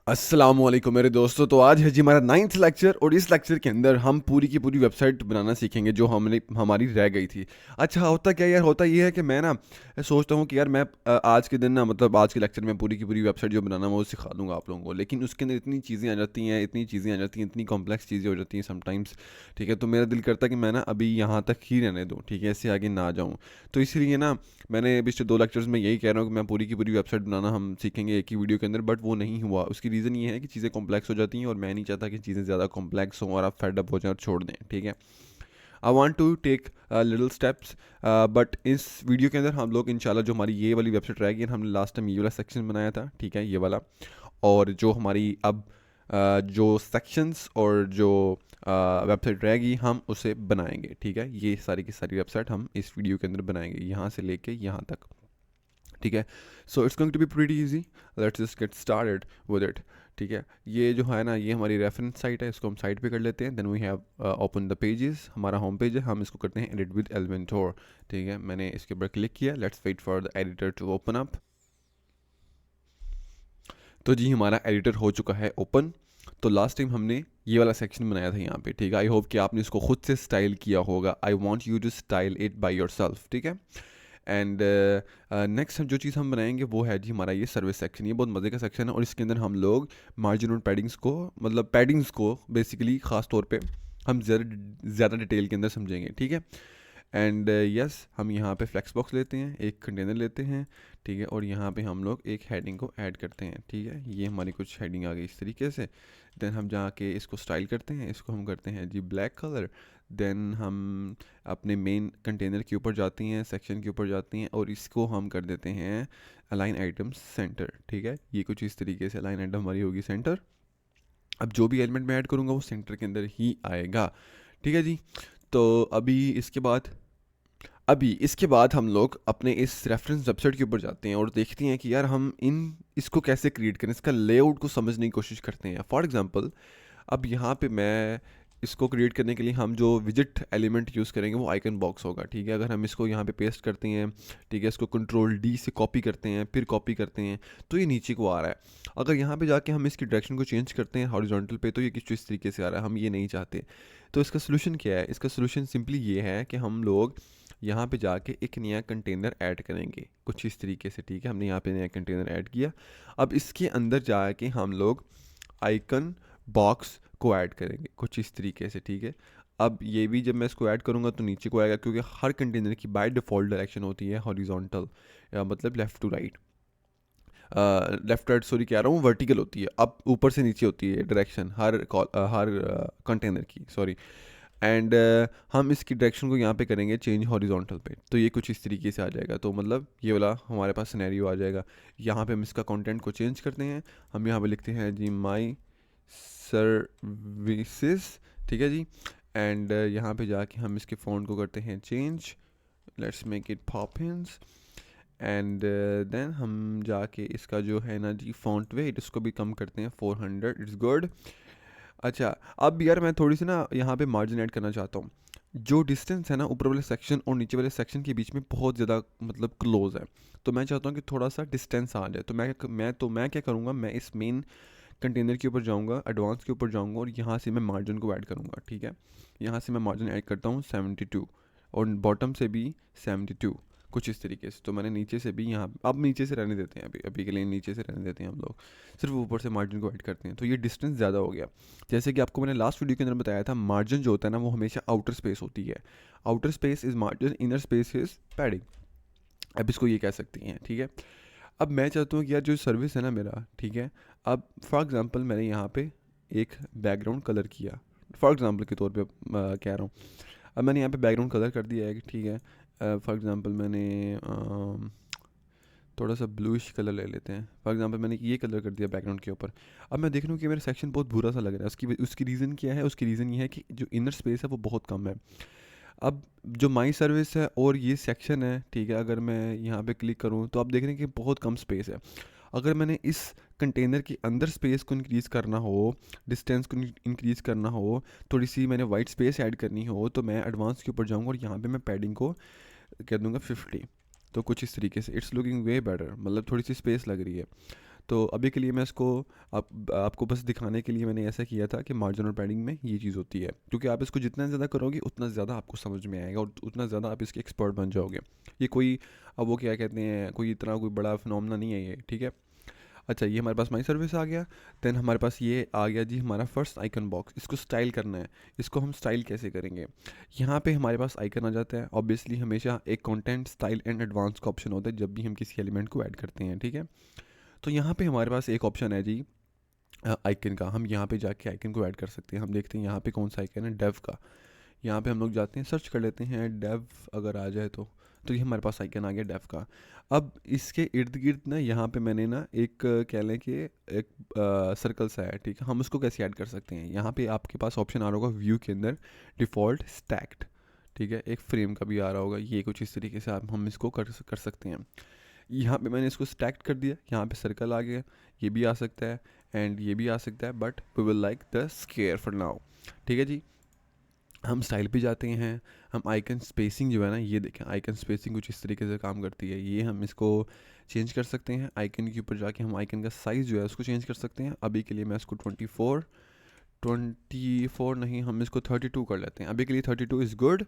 अस्सलामुअलैकुम मेरे दोस्तों। तो आज है जी हमारा 9th लेक्चर और इस लेक्चर के अंदर हम पूरी की पूरी वेबसाइट बनाना सीखेंगे जो हमने हमारी रह गई थी। अच्छा होता क्या यार, होता ये है कि मैं ना सोचता हूँ कि यार मैं आज के दिन ना मतलब आज के लेक्चर में पूरी की पूरी वेबसाइट जो बनाना मैं वो सिखा दूंगा आप लोगों को, लेकिन उसके अंदर इतनी चीज़ें आ जाती हैं, इतनी चीज़ें आ जाती हैं, इतनी कॉम्प्लेक्स चीज़ें हो जाती हैं समटाइम्स। ठीक है, तो मेरा दिल करता है कि मैं ना अभी यहाँ तक ही रहने दूँ, ठीक है, इससे आगे ना जाऊँ। तो इसलिए ना मैंने पिछले 2 लेक्चर्स में यही कह रहा हूँ कि मैं पूरी की पूरी वेबसाइट बनाना हम सीखेंगे एक ही वीडियो के अंदर, बट वो नहीं हुआ। उसकी रीज़न ये है कि चीज़ें कॉम्प्लेक्स हो जाती हैं और मैं नहीं चाहता कि चीज़ें ज़्यादा कॉम्प्लेक्स हों और आप फेड अप हो जाएं और छोड़ दें। ठीक है, I want to take little steps, but इस वीडियो के अंदर हम लोग इंशाल्लाह जो हमारी ये वाली वेबसाइट रहेगी, हमने लास्ट टाइम ये वाला सेक्शन बनाया था, ठीक है, ये वाला। और जो हमारी अब जो सेक्शंस और जो वेबसाइट रहेगी हम उसे बनाएंगे। ठीक है, ये सारी की सारी वेबसाइट हम इस वीडियो के अंदर बनाएंगे, यहाँ से लेके यहाँ तक। ठीक है, so it's going to be pretty easy. Let's just get started with it. ठीक है, ये जो है ना ये हमारी रेफरेंस साइट है, इसको हम साइट पे कर लेते हैं। Then we have open the pages, हमारा होम पेज है, हम इसको करते हैं एडिट विद एलिमेंटोर। ठीक है, मैंने इसके ऊपर क्लिक किया। Let's wait for the editor to open up. तो जी हमारा एडिटर हो चुका है ओपन। तो लास्ट टाइम हमने ये वाला सेक्शन बनाया था यहाँ पे। ठीक है, आई होप कि आपने इसको खुद से स्टाइल किया होगा। I want you to style it by yourself. ठीक है, एंड नेक्स्ट जो चीज़ हम बनाएंगे वो है जी हमारा ये सर्विस सेक्शन। ये बहुत मज़े का सेक्शन है और इसके अंदर हम लोग मार्जिन और पैडिंग्स को, मतलब पैडिंग्स को बेसिकली ख़ास तौर पे हम ज़्यादा डिटेल के अंदर समझेंगे। ठीक है, एंड यस हम यहाँ पे फ्लेक्स बॉक्स लेते हैं, एक कंटेनर लेते हैं। ठीक है, और यहाँ पे हम लोग एक हेडिंग को ऐड करते हैं। ठीक है, ये हमारी कुछ हेडिंग आ गई इस तरीके से। देन हम जाके इसको स्टाइल करते हैं, इसको हम करते हैं जी ब्लैक कलर। देन हम अपने मेन कंटेनर के ऊपर जाती हैं, सेक्शन के ऊपर जाती हैं और इसको हम कर देते हैं अलाइन आइटम सेंटर। ठीक है, ये कुछ इस तरीके से अलाइन आइटम हमारी होगी सेंटर। अब जो भी एलिमेंट मैं ऐड करूँगा वो सेंटर के अंदर ही आएगा। ठीक है जी, तो अभी इसके बाद हम लोग अपने इस रेफरेंस वेबसाइट के ऊपर जाते हैं और देखते हैं कि यार हम इन इसको कैसे क्रिएट करें, इसका लेआउट को समझने की कोशिश करते हैं। फॉर एग्जांपल अब यहाँ पे मैं इसको क्रिएट करने के लिए हम जो विजिट एलिमेंट यूज़ करेंगे वो आइकन बॉक्स होगा। ठीक है, अगर हम इसको यहाँ पे पेस्ट करते हैं, ठीक है, इसको कंट्रोल डी से कॉपी करते हैं, फिर कॉपी करते हैं तो ये नीचे को आ रहा है। अगर यहाँ पे जाके हम इसकी डायरेक्शन को चेंज करते हैं हॉरिजॉन्टल पे तो ये कुछ इस तरीके से आ रहा है, हम ये नहीं चाहते। तो इसका सोल्यूशन क्या है? इसका सोल्यूशन सिंपली ये है कि हम लोग यहाँ पे जाके एक नया कंटेनर ऐड करेंगे कुछ इस तरीके से। ठीक है, हमने यहाँ पे नया कंटेनर ऐड किया। अब इसके अंदर जाके हम लोग आइकन बॉक्स को ऐड करेंगे कुछ इस तरीके से। ठीक है, अब ये भी जब मैं इसको ऐड करूँगा तो नीचे को आएगा, क्योंकि हर कंटेनर की बाय डिफ़ॉल्ट डायरेक्शन होती है हॉरिजॉन्टल, मतलब left to right, left right sorry कह रहा हूँ, वर्टिकल होती है। अब ऊपर से नीचे होती है डायरेक्शन हर कंटेनर की, सॉरी। एंड हम इसकी डायरेक्शन को यहाँ पे करेंगे चेंज हॉरिजॉन्टल पे, तो ये कुछ इस तरीके से आ जाएगा। तो मतलब ये वाला हमारे पास सिनेरियो आ जाएगा। यहाँ पे हम इसका कंटेंट को चेंज करते हैं, हम यहाँ पे लिखते हैं जी माई सर्विसेज। ठीक है जी, एंड यहाँ पे जाके हम इसके फ़ॉन्ट को करते हैं change, let's make it Poppins. And then हम जाके इसका जो है ना जी फ़ॉन्ट वेट इसको भी कम करते हैं 400, इट्स गुड। अच्छा, अब यार मैं थोड़ी सी ना यहाँ पे मार्जिन ऐड करना चाहता हूँ। जो डिस्टेंस है ना ऊपर वाले सेक्शन और नीचे वाले सेक्शन के बीच में बहुत ज़्यादा मतलब क्लोज है, तो मैं चाहता हूँ कि थोड़ा सा डिस्टेंस आ जाए। तो मैं क्या करूँगा, मैं इस मेन कंटेनर के ऊपर जाऊँगा, एडवांस के ऊपर जाऊँगा और यहाँ से मैं मार्जिन को ऐड करूँगा। ठीक है, यहाँ से मैं मार्जिन ऐड करता हूँ 72 और बॉटम से भी 72 कुछ इस तरीके से। तो मैंने नीचे से भी यहाँ, अब नीचे से रहने देते हैं, अभी अभी के लिए नीचे से रहने देते हैं हम लोग, सिर्फ ऊपर से मार्जिन को ऐड करते हैं। तो ये डिस्टेंस ज़्यादा हो गया। जैसे कि आपको मैंने लास्ट वीडियो के अंदर बताया था, मार्जिन जो होता है ना वो हमेशा आउटर स्पेस होती है। Outer space is margin, inner space is padding, अब इसको ये कह सकती हैं। ठीक है, अब मैं चाहता हूँ कि यार जो सर्विस है ना मेरा, ठीक है, अब फॉर एग्जांपल मैंने यहाँ पे एक बैकग्राउंड कलर किया, फॉर एग्जांपल के तौर पे कह रहा हूँ। अब मैंने यहाँ पे बैकग्राउंड कलर कर दिया है कि ठीक है, फॉर एग्जांपल मैंने थोड़ा सा ब्लूइश कलर ले लेते हैं। फॉर एग्जांपल मैंने ये कलर कर दिया बैकग्राउंड के ऊपर। अब मैं देख रहा हूँ कि मेरा सेक्शन बहुत बुरा सा लग रहा है। उसकी रीज़न क्या है? उसकी रीज़न ये है कि जो इनर स्पेस है वो बहुत कम है। अब जो माई सर्विस है और ये सेक्शन है, ठीक है, अगर मैं यहाँ पे क्लिक करूँ तो आप देख रहे हैं कि बहुत कम स्पेस है। अगर मैंने इस कंटेनर के अंदर स्पेस को इंक्रीज़ करना हो, डिस्टेंस को इंक्रीज़ करना हो, थोड़ी सी मैंने वाइट स्पेस ऐड करनी हो, तो मैं एडवांस के ऊपर जाऊँगा और यहाँ पे मैं पैडिंग को कर दूँगा 50। तो कुछ इस तरीके से इट्स लुकिंग वे बेटर, मतलब थोड़ी सी स्पेस लग रही है। तो अभी के लिए मैं इसको आपको बस दिखाने के लिए मैंने ऐसा किया था कि मार्जिन और पैडिंग में ये चीज़ होती है, क्योंकि आप इसको जितना ज़्यादा करोगे उतना ज़्यादा आपको समझ में आएगा और उतना ज़्यादा आप इसके एक्सपर्ट बन जाओगे। ये कोई, अब वो क्या कहते हैं, कोई इतना कोई बड़ा फिनोमेना नहीं है ये, ठीक है। अच्छा, ये हमारे पास माई सर्विस आ गया। देन हमारे पास ये आ गया जी हमारा फर्स्ट आइकन बॉक्स। इसको स्टाइल करना है। इसको हम स्टाइल कैसे करेंगे? यहाँ पे हमारे पास आइकन आ जाता है। ऑब्वियसली हमेशा एक कंटेंट स्टाइल एंड एडवांस का ऑप्शन होता है जब भी हम किसी एलिमेंट को ऐड करते हैं, ठीक है। तो यहाँ पे हमारे पास एक ऑप्शन है जी आइकन का। हम यहाँ पे जाके आइकन को ऐड कर सकते हैं। हम देखते हैं यहाँ पे कौन सा आइकन है, डेव का। यहाँ पे हम लोग जाते हैं, सर्च कर लेते हैं डेव, अगर आ जाए तो ये हमारे पास आइकन आ गया डेव का। अब इसके इर्द गिर्द ना यहाँ पे मैंने ना एक कह लें कि एक सर्कल सा है, ठीक है। हम उसको कैसे ऐड कर सकते हैं? यहाँ पे आपके पास ऑप्शन आ रहा होगा व्यू के अंदर डिफ़ॉल्ट स्टैक्ड, ठीक है। एक फ्रेम का भी आ रहा होगा, ये कुछ इस तरीके से आप हम इसको कर सकते हैं। यहाँ पे मैंने इसको स्टैक्ड कर दिया, यहाँ पे सर्कल आ गया। ये भी आ सकता है एंड ये भी आ सकता है, but we will like the square for now, ठीक है जी। हम स्टाइल पे जाते हैं। हम आइकन स्पेसिंग जो है ना, ये देखें आइकन स्पेसिंग कुछ इस तरीके से काम करती है। ये हम इसको चेंज कर सकते हैं। आइकन के ऊपर जाके हम आइकन का साइज़ जो है उसको चेंज कर सकते हैं। अभी के लिए मैं इसको 24 नहीं, हम इसको 32 कर लेते हैं। अभी के लिए 32 इज़ गुड।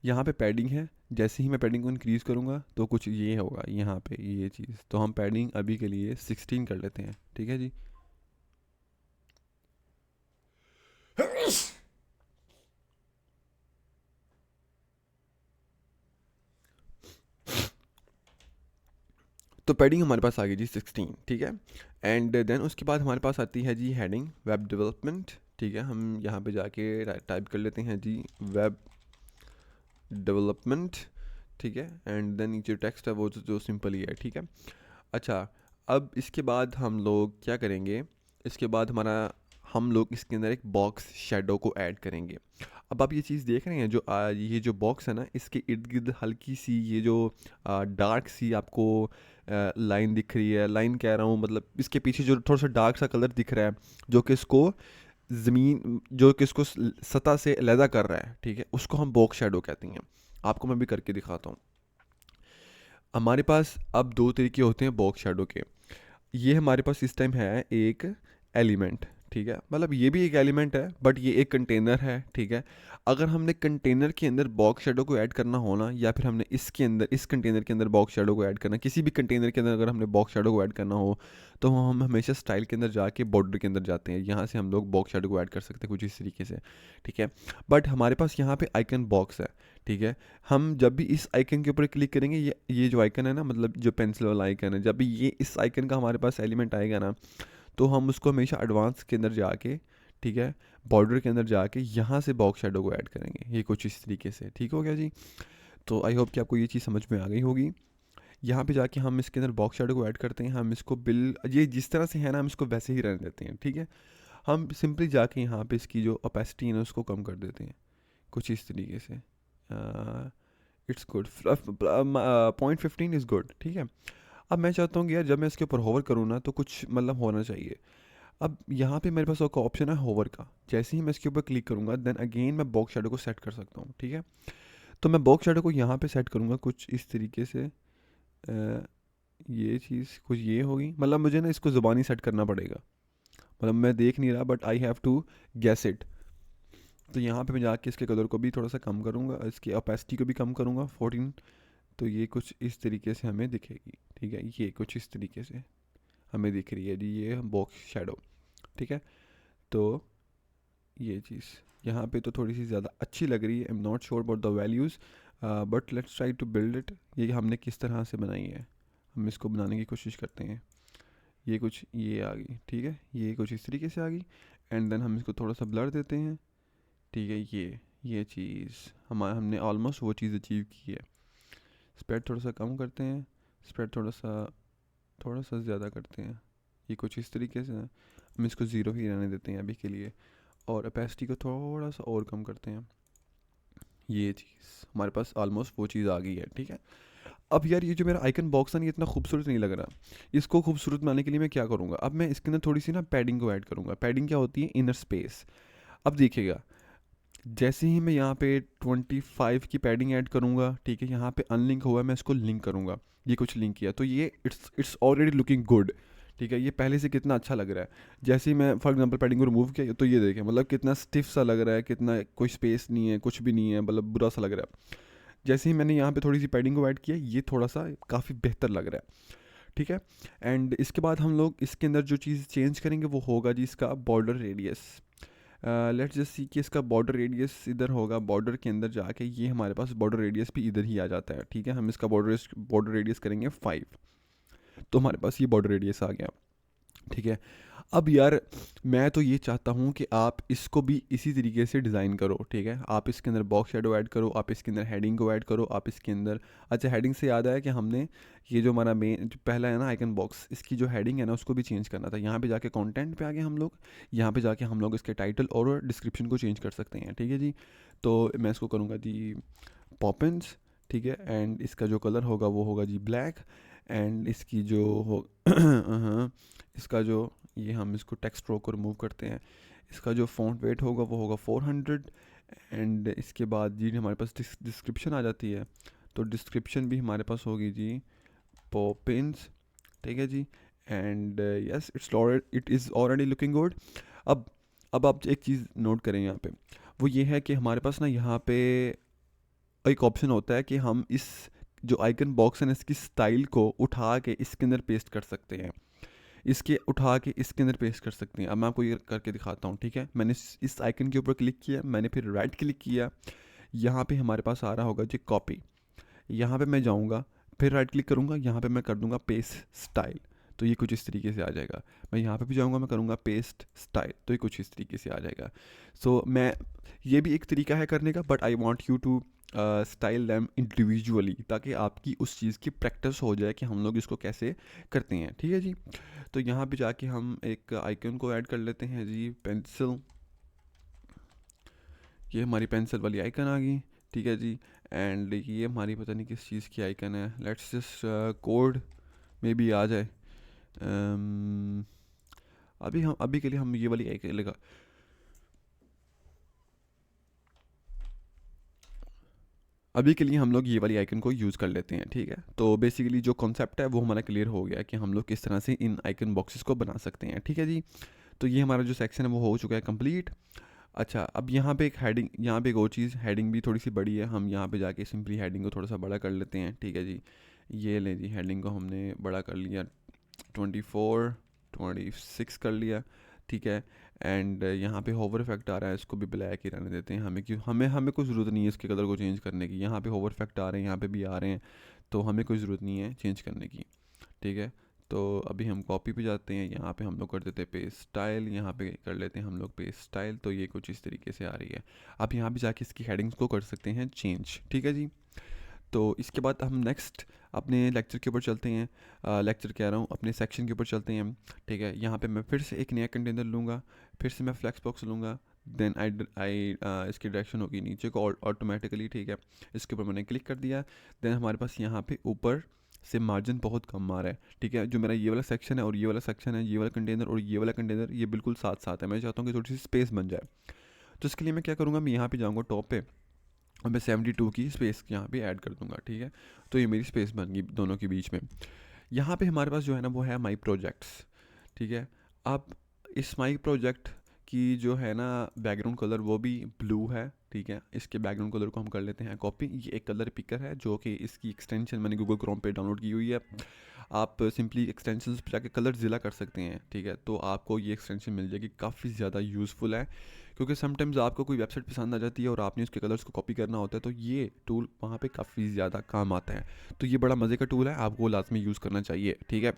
यहाँ पे पैडिंग है। जैसे ही मैं पैडिंग को इंक्रीज़ करूँगा तो कुछ ये होगा यहाँ पे ये चीज़। तो हम पैडिंग अभी के लिए 16 कर लेते हैं, ठीक है जी। तो पैडिंग हमारे पास आ गई जी 16, ठीक है। एंड देन उसके बाद हमारे पास आती है जी हेडिंग वेब डेवलपमेंट, ठीक है। हम यहाँ पे जाके टाइप कर लेते हैं जी वेब डेवलपमेंट, ठीक है। एंड देन नीचे टेक्स्ट है वो जो सिंपल ही है, ठीक है। अच्छा, अब इसके बाद हम लोग क्या करेंगे? इसके बाद हम लोग इसके अंदर एक बॉक्स शेडो को ऐड करेंगे। अब आप ये चीज़ देख रहे हैं, जो ये जो बॉक्स है ना, इसके इर्द गिर्द हल्की सी ये जो डार्क सी आपको लाइन दिख रही है। लाइन कह रहा हूँ, मतलब इसके पीछे जो थोड़ा सा डार्क सा कलर दिख रहा है, जो कि इसको ज़मीन, जो कि इसको सतह से अलहदा कर रहा है, ठीक है, उसको हम बॉक्स शेडो कहते हैं। आपको मैं भी करके दिखाता हूँ। हमारे पास अब दो तरीके होते हैं बॉक्स शेडो के। ये हमारे पास इस टाइम है एक एलिमेंट, ठीक है। मतलब ये भी एक एलिमेंट है, बट ये एक कंटेनर है, ठीक है। अगर हमने कंटेनर के अंदर बॉक्स शेडो को ऐड करना हो ना, या फिर हमने इसके अंदर इस कंटेनर के अंदर बॉक्स शेडो को ऐड करना, किसी भी कंटेनर के अंदर अगर हमने बॉक्स शेडो को ऐड करना हो, तो हम हमेशा स्टाइल के अंदर जाके बॉर्डर के अंदर जाते हैं। यहाँ से हम लोग बॉक्स शेडो को ऐड कर सकते हैं कुछ इस तरीके से, ठीक है। बट हमारे पास यहाँ पे आइकन बॉक्स है, ठीक है। हम जब भी इस आइकन के ऊपर क्लिक करेंगे, ये जो आइकन है ना, मतलब जो पेंसिल वाला आइकन है, जब भी ये इस आइकन का हमारे पास एलिमेंट आएगा ना, तो हम उसको हमेशा एडवांस के अंदर जाके, ठीक है, बॉर्डर के अंदर जाके यहाँ से बॉक्स शेडो को ऐड करेंगे। ये कुछ इस तरीके से, ठीक हो गया जी। तो आई होप कि आपको ये चीज़ समझ में आ गई होगी। यहाँ पे जाके हम इसके अंदर बॉक्स शेडो को ऐड करते हैं। हम इसको ये जिस तरह से है ना, हम इसको वैसे ही रहने देते हैं, ठीक है। हम सिंपली जाके यहाँ पे इसकी जो ओपेसिटी है ना, उसको कम कर देते हैं कुछ इस तरीके से। इट्स गुड, 0.15 इज़ गुड, ठीक है। अब मैं चाहता हूँ कि यार जब मैं इसके ऊपर होवर करूँ ना, तो कुछ मतलब होना चाहिए। अब यहाँ पे मेरे पास एक ऑप्शन है होवर का। जैसे ही मैं इसके ऊपर क्लिक करूँगा, देन अगेन मैं बॉक्स शेडो को सेट कर सकता हूँ, ठीक है। तो मैं बॉक्स शेडो को यहाँ पे सेट करूँगा कुछ इस तरीके से। ये चीज़ कुछ ये होगी, मतलब मुझे ना इसको ज़ुबानी सेट करना पड़ेगा। मतलब मैं देख नहीं रहा, but I have to guess it. तो यहाँ पे मैं जाके इसके कलर को भी थोड़ा सा कम करूँगा, इसकी ओपेसिटी को भी कम करूँगा 14। तो ये कुछ इस तरीके से हमें दिखेगी, ठीक है। ये कुछ इस तरीके से हमें दिख रही है जी, ये बॉक्स शेडो, ठीक है। तो ये चीज़ यहाँ पे तो थोड़ी सी ज़्यादा अच्छी लग रही है। I am not sure about the values, but let's try to build it. ये हमने किस तरह से बनाई है, हम इसको बनाने की कोशिश करते हैं। ये कुछ ये आ गई, ठीक है, ये कुछ इस तरीके से आ गई। एंड देन हम इसको थोड़ा सा ब्लर देते हैं, ठीक है। ये चीज़ हमने ऑलमोस्ट वो चीज़ अचीव की है। स्प्रेड थोड़ा सा कम करते हैं, स्प्रेड थोड़ा सा ज़्यादा करते हैं। ये कुछ इस तरीके से हम इसको ज़ीरो ही रहने देते हैं अभी के लिए, और ओपेसिटी को थोड़ा सा और कम करते हैं। ये चीज़ हमारे पास ऑलमोस्ट वो चीज़ आ गई है, ठीक है। अब यार ये जो मेरा आइकन बॉक्स है ना, ये इतना खूबसूरत नहीं लग रहा। इसको खूबसूरत बनाने के लिए मैं क्या करूँगा? अब मैं इसके अंदर थोड़ी सी ना पैडिंग को ऐड करूँगा। पैडिंग क्या होती है? Inner space. अब देखिएगा, जैसे ही मैं यहाँ पे 25 की पैडिंग ऐड करूँगा, ठीक है, यहाँ पे अनलिंक हुआ है, मैं इसको लिंक करूँगा। ये कुछ लिंक किया तो ये इट्स ऑलरेडी लुकिंग गुड, ठीक है, ये पहले से कितना अच्छा लग रहा है। जैसे ही मैं फॉर एग्जांपल पैडिंग को रिमूव किया तो ये देखें, मतलब कितना स्टिफ सा लग रहा है, कितना कोई स्पेस नहीं है, कुछ भी नहीं है, मतलब बुरा सा लग रहा है। जैसे ही मैंने यहाँ पे थोड़ी सी पैडिंग को ऐड किया, ये थोड़ा सा काफ़ी बेहतर लग रहा है। ठीक है, एंड इसके बाद हम लोग इसके अंदर जो चीज़ चेंज करेंगे वो होगा जी इसका border radius. Let's just see कि इसका बॉर्डर रेडियस इधर होगा, बॉर्डर के अंदर जाके ये हमारे पास बॉर्डर रेडियस भी इधर ही आ जाता है। ठीक है, हम इसका बॉर्डर रेडियस करेंगे 5, तो हमारे पास ये बॉर्डर रेडियस आ गया। ठीक है, अब यार मैं तो ये चाहता हूँ कि आप इसको भी इसी तरीके से डिज़ाइन करो। ठीक है, आप इसके अंदर बॉक्स शेडो ऐड करो, आप इसके अंदर हेडिंग को ऐड करो, आप इसके अंदर, अच्छा हेडिंग से याद आया कि हमने ये जो हमारा मेन जो पहला है ना आइकन बॉक्स, इसकी जो हेडिंग है ना उसको भी चेंज करना था। यहाँ पे जाके कंटेंट पे आ गए हम लोग, यहाँ पे जाके हम लोग इसके टाइटल और डिस्क्रिप्शन को चेंज कर सकते हैं। ठीक है जी, तो मैं इसको करूँगा जी पॉपिंस। ठीक है, एंड इसका जो कलर होगा वो होगा जी ब्लैक, एंड इसकी जो हो हाँ, इसका जो ये हम इसको टेक्स्ट रो को रिमूव करते हैं, इसका जो फ़ॉन्ट वेट होगा वो होगा 400। एंड इसके बाद जी हमारे पास डिस्क्रिप्शन आ जाती है, तो डिस्क्रिप्शन भी हमारे पास होगी जी पॉपिंस। ठीक है जी, and yes it is already looking good. अब अब आप एक चीज़ नोट करें यहाँ पे, वो ये है कि हमारे पास ना यहाँ पे एक ऑप्शन होता है कि हम इस जो आइकन बॉक्स है ना इसकी स्टाइल को उठा के इसके अंदर पेस्ट कर सकते हैं, इसके उठा के इसके अंदर पेस्ट कर सकते हैं। अब मैं आपको ये करके दिखाता हूँ। ठीक है, मैंने इस आइकन के ऊपर क्लिक किया, मैंने फिर राइट क्लिक किया, यहाँ पे हमारे पास आ रहा होगा जी कॉपी, यहाँ पे मैं जाऊँगा, फिर राइट क्लिक करूँगा, यहाँ पे मैं कर दूँगा पेस्ट स्टाइल, तो ये कुछ इस तरीके से आ जाएगा। मैं यहाँ पे भी जाऊँगा, मैं करूँगा पेस्ट स्टाइल, तो ये कुछ इस तरीके से आ जाएगा। सो मैं ये भी एक तरीका है करने का, but I want you to style them individually, ताकि आपकी उस चीज़ की प्रैक्टिस हो जाए कि हम लोग इसको कैसे करते हैं। ठीक है जी, तो यहाँ पे जाके हम एक आइकन को ऐड कर लेते हैं जी पेंसिल, ये हमारी पेंसिल वाली आइकन आ गई। ठीक है जी, एंड ये हमारी पता नहीं किस चीज़ की आइकन है, लेट्स जस्ट कोड में भी आ जाए। अम, अभी के लिए हम ये वाली आइकन लगा, अभी के लिए हम लोग ये वाली आइकन को यूज़ कर लेते हैं। ठीक है, तो बेसिकली जो कॉन्सेप्ट है वो हमारा क्लियर हो गया कि हम लोग किस तरह से इन आइकन बॉक्सेस को बना सकते हैं। ठीक है जी, तो ये हमारा जो सेक्शन है वो हो चुका है कंप्लीट। अच्छा, अब यहाँ पे एक हेडिंग, यहाँ पे एक और चीज़, हेडिंग भी थोड़ी सी बड़ी है, हम यहाँ पे जाके सिंपली हेडिंग को थोड़ा सा बड़ा कर लेते हैं। ठीक है जी, ये लें जी, हेडिंग को हमने बड़ा कर लिया, 26 कर लिया। ठीक है, एंड यहाँ पे होवर इफेक्ट आ रहा है, इसको भी ब्लैक ही रहने देते हैं, हमें क्यों, हमें कोई ज़रूरत नहीं है इसके कलर को चेंज करने की। यहाँ पे होवर इफेक्ट आ रहे हैं, यहाँ पे भी आ रहे हैं, तो हमें कोई ज़रूरत नहीं है चेंज करने की। ठीक है, तो अभी हम कॉपी पे जाते हैं, यहाँ पे हम लोग कर देते हैं पेस्ट स्टाइल, यहाँ पे कर लेते हैं हम लोग पेस्ट स्टाइल, तो ये कुछ इस तरीके से आ रही है। अब यहाँ पे जाके इसकी हेडिंग्स को कर सकते हैं चेंज। ठीक है जी, तो इसके बाद हम नेक्स्ट अपने लेक्चर के ऊपर चलते हैं, लेक्चर कह रहा हूँ, अपने सेक्शन के ऊपर चलते हैं। ठीक है, यहाँ पे मैं फिर से एक नया कंटेनर लूँगा, फिर से मैं फ्लेक्स बॉक्स लूँगा, देन आई इसकी डायरेक्शन होगी नीचे को ऑटोमेटिकली। ठीक है, इसके ऊपर मैंने क्लिक कर दिया, देन हमारे पास यहाँ पे ऊपर से मार्जिन बहुत कम आ रहा है। ठीक है, जो मेरा ये वाला सेक्शन है और ये वाला सेक्शन है, ये वाला कंटेनर और ये वाला कंटेनर, ये बिल्कुल साथ साथ है। मैं चाहता हूँ कि थोड़ी सी स्पेस बन जाए, तो इसके लिए मैं क्या करूँगा, मैं यहाँ पे जाऊँगा टॉप पे और मैं 72 की स्पेस यहाँ पे ऐड कर दूँगा। ठीक है, तो ये मेरी स्पेस बन गई दोनों के बीच में। यहाँ पे हमारे पास जो है ना वो है माई प्रोजेक्ट्स। ठीक है, अब इस माई प्रोजेक्ट की जो है ना बैकग्राउंड कलर वो भी ब्लू है। ठीक है, इसके बैकग्राउंड कलर को हम कर लेते हैं कॉपी, ये एक कलर पिकर है जो कि इसकी एक्सटेंशन मैंने गूगल क्रोम पे डाउनलोड की हुई है। आप सिंपली एक्सटेंशन पे जाके कलर ज़िला कर सकते हैं। ठीक है, तो आपको ये एक्सटेंशन मिल जाएगी, काफ़ी ज़्यादा यूज़फुल है, क्योंकि समटाइम्स आपको कोई वेबसाइट पसंद आ जाती है और आपने उसके कलर्स को कॉपी करना होता है, तो ये टूल वहाँ पे काफ़ी ज़्यादा काम आता है। तो ये बड़ा मज़े का टूल है, आपको लाजमी यूज़ करना चाहिए। ठीक है,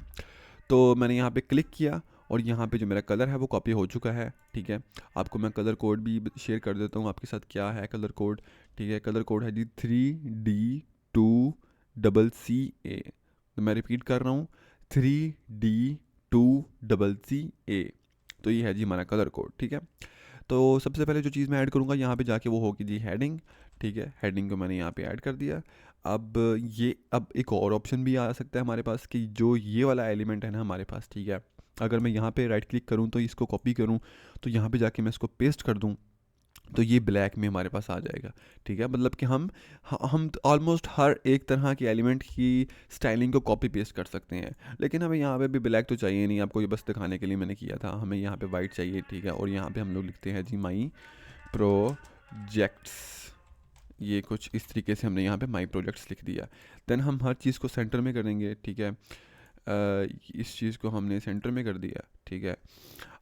तो मैंने यहाँ पे क्लिक किया और यहाँ पे जो मेरा कलर है वो कॉपी हो चुका है। ठीक है, आपको मैं कलर कोड भी शेयर कर देता हूँ आपके साथ, क्या है कलर कोड। ठीक है, कलर कोड है जी 3D2CCA, तो मैं रिपीट कर रहा हूँ 3D2CCA, तो ये है जी हमारा कलर कोड। ठीक है, तो सबसे पहले जो चीज़ मैं ऐड करूँगा यहाँ पे जाके वो होगी जी हेडिंग। ठीक है, हेडिंग को मैंने यहाँ पे ऐड कर दिया। अब एक और ऑप्शन भी आ सकता है हमारे पास कि जो ये वाला एलिमेंट है ना हमारे पास, ठीक है, अगर मैं यहाँ पे राइट क्लिक करूँ तो इसको कॉपी करूँ, तो यहाँ पे जाके मैं इसको पेस्ट कर दूँ, तो ये ब्लैक में हमारे पास आ जाएगा। ठीक है, मतलब कि हम ऑलमोस्ट हर एक तरह के एलिमेंट की स्टाइलिंग को कॉपी पेस्ट कर सकते हैं। लेकिन हमें यहाँ पे भी ब्लैक तो चाहिए नहीं, आपको ये बस दिखाने के लिए मैंने किया था। हमें यहाँ पे वाइट चाहिए। ठीक है, और यहाँ पे हम लोग लिखते हैं जी माई प्रोजेक्ट्स। ये कुछ इस तरीके से हमने यहाँ पे माई प्रोजेक्ट्स लिख दिया। देन हम हर चीज़ को सेंटर में करेंगे। ठीक है, इस चीज़ को हमने सेंटर में कर दिया। ठीक है,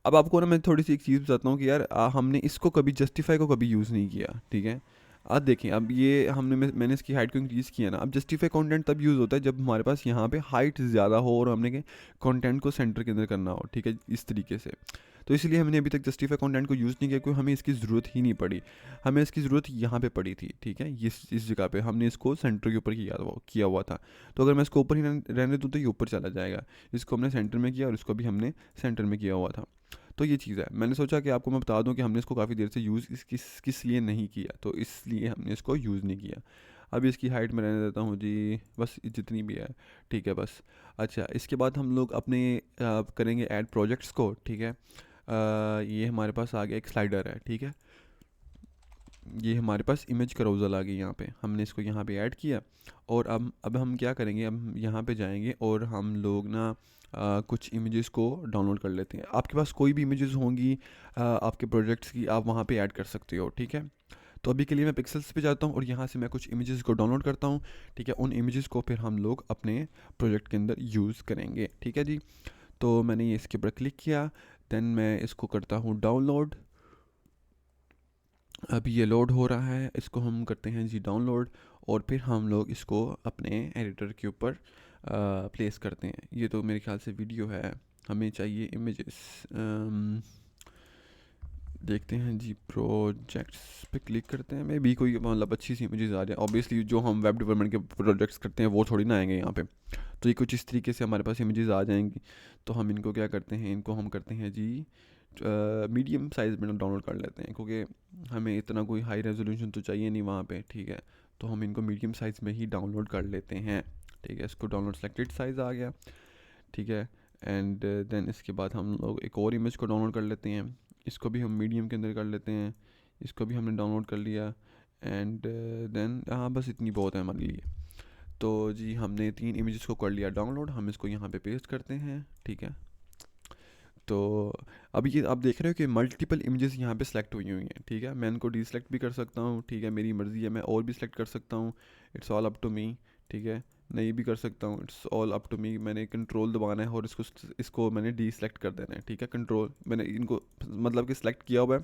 अब आपको ना मैं थोड़ी सी एक चीज़ बताता हूँ कि यार हमने इसको कभी जस्टिफाई को कभी यूज़ नहीं किया। ठीक है, अब देखें, अब ये मैंने इसकी हाइट को इंक्रीज़ किया ना। अब जस्टिफाई कंटेंट तब यूज़ होता है जब हमारे पास यहाँ पे हाइट ज़्यादा हो और हमने कंटेंट को सेंटर के अंदर करना हो। ठीक है, इस तरीके से। तो इसलिए हमने अभी तक जस्टिफाई कंटेंट को यूज़ नहीं किया, क्योंकि हमें इसकी ज़रूरत ही नहीं पड़ी। हमें इसकी ज़रूरत यहाँ पे पड़ी थी। ठीक है, इस जगह पे हमने इसको सेंटर के ऊपर किया हुआ था। तो अगर मैं इसको ऊपर ही रहने दूँ तो ये ऊपर चला जाएगा। इसको हमने सेंटर में किया और इसको भी हमने सेंटर में किया हुआ था। तो ये चीज़ है, मैंने सोचा कि आपको मैं बता दूं कि हमने इसको काफ़ी देर से यूज़ किस लिए नहीं किया, तो इसलिए हमने इसको यूज़ नहीं किया। अब इसकी हाइट में रहने देता हूँ जी, बस जितनी भी है। ठीक है, बस। अच्छा, इसके बाद हम लोग अपने करेंगे ऐड प्रोजेक्ट्स को। ठीक है, ये हमारे पास आ गया एक स्लाइडर है। ठीक है, ये हमारे पास इमेज carousel आ गई यहाँ पे। हमने इसको यहाँ पे ऐड किया। और अब हम क्या करेंगे, अब हम यहाँ पे जाएंगे और हम लोग ना कुछ इमेजेस को डाउनलोड कर लेते हैं। आपके पास कोई भी इमेजेस होंगी आपके प्रोजेक्ट्स की, आप वहाँ पे ऐड कर सकते हो। ठीक है, तो अभी के लिए मैं पिक्सेल्स पे जाता हूँ और यहाँ से मैं कुछ इमेजेस को डाउनलोड करता हूँ। ठीक है, उन इमेजेस को फिर हम लोग अपने प्रोजेक्ट के अंदर यूज़ करेंगे। ठीक है जी, तो मैंने ये इसके ऊपर क्लिक किया। देन मैं इसको करता हूँ डाउनलोड। अभी ये लोड हो रहा है, इसको हम करते हैं जी डाउनलोड। और फिर हम लोग इसको अपने एडिटर के ऊपर प्लेस करते हैं। ये तो मेरे ख्याल से वीडियो है, हमें चाहिए इमेजेस। देखते हैं जी, प्रोजेक्ट्स पे क्लिक करते हैं। मैं भी कोई मतलब अच्छी सी इमेजेस आ जाए। ऑब्वियसली जो हम वेब डेवलपमेंट के प्रोजेक्ट्स करते हैं वो थोड़ी ना आएंगे यहाँ पे। तो ये कुछ इस तरीके से हमारे पास इमेजेस आ जाएंगी। तो हम इनको क्या करते हैं, इनको हम करते हैं जी मीडियम साइज़ में डाउनलोड कर लेते हैं, क्योंकि हमें इतना कोई हाई रेजोल्यूशन तो चाहिए नहीं वहाँ पे। ठीक है, तो हम इनको मीडियम साइज़ में ही डाउनलोड कर लेते हैं। ठीक है, इसको डाउनलोड सेलेक्टेड साइज़ आ गया। ठीक है, एंड देन इसके बाद हम लोग एक और इमेज को डाउनलोड कर लेते हैं। इसको भी हम मीडियम के अंदर कर लेते हैं। इसको भी हमने डाउनलोड कर लिया। एंड देन हाँ, बस इतनी बहुत है हमारे लिए। तो जी हमने 3 इमेजेस को कर लिया डाउनलोड। हम इसको यहाँ पे पेस्ट करते हैं। ठीक है, तो अब ये आप देख रहे हो कि मल्टीपल इमेजेस यहाँ पे सेलेक्ट हुई हुई हैं। ठीक है, मैं इनको डीसेलेक्ट भी कर सकता हूँ। ठीक है, मेरी मर्ज़ी है, मैं और भी सिलेक्ट कर सकता हूँ। It's all up to me. ठीक है, नहीं भी कर सकता हूँ, it's all up to me. मैंने कंट्रोल दबाना है और इसको मैंने डीसेलेक्ट कर देना है। ठीक है, कंट्रोल मैंने इनको मतलब कि सिलेक्ट किया हुआ है।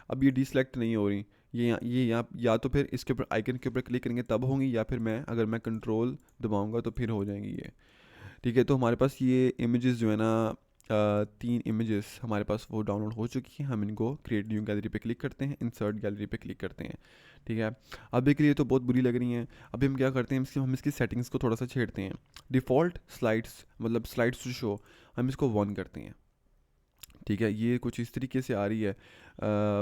अब ये डीसेलेक्ट नहीं हो रही। ये यहाँ या तो फिर इसके ऊपर आइकन के ऊपर क्लिक करेंगे तब होंगी, या फिर अगर मैं कंट्रोल दबाऊँगा तो फिर हो जाएंगी ये। ठीक है, तो हमारे पास ये इमेजेस जो है ना 3 इमेजेस हमारे पास वो डाउनलोड हो चुकी हैं। हम इनको क्रिएट न्यू गैलरी पे क्लिक करते हैं, इंसर्ट गैलरी पे क्लिक करते हैं। ठीक है, अभी के लिए तो बहुत बुरी लग रही हैं। अभी हम क्या करते हैं, हम इसकी सेटिंग्स को थोड़ा सा छेड़ते हैं। डिफ़ॉल्ट स्लाइड्स मतलब स्लाइड्स टू शो, हम इसको 1 करते हैं। ठीक है, ये कुछ इस तरीके से आ रही है,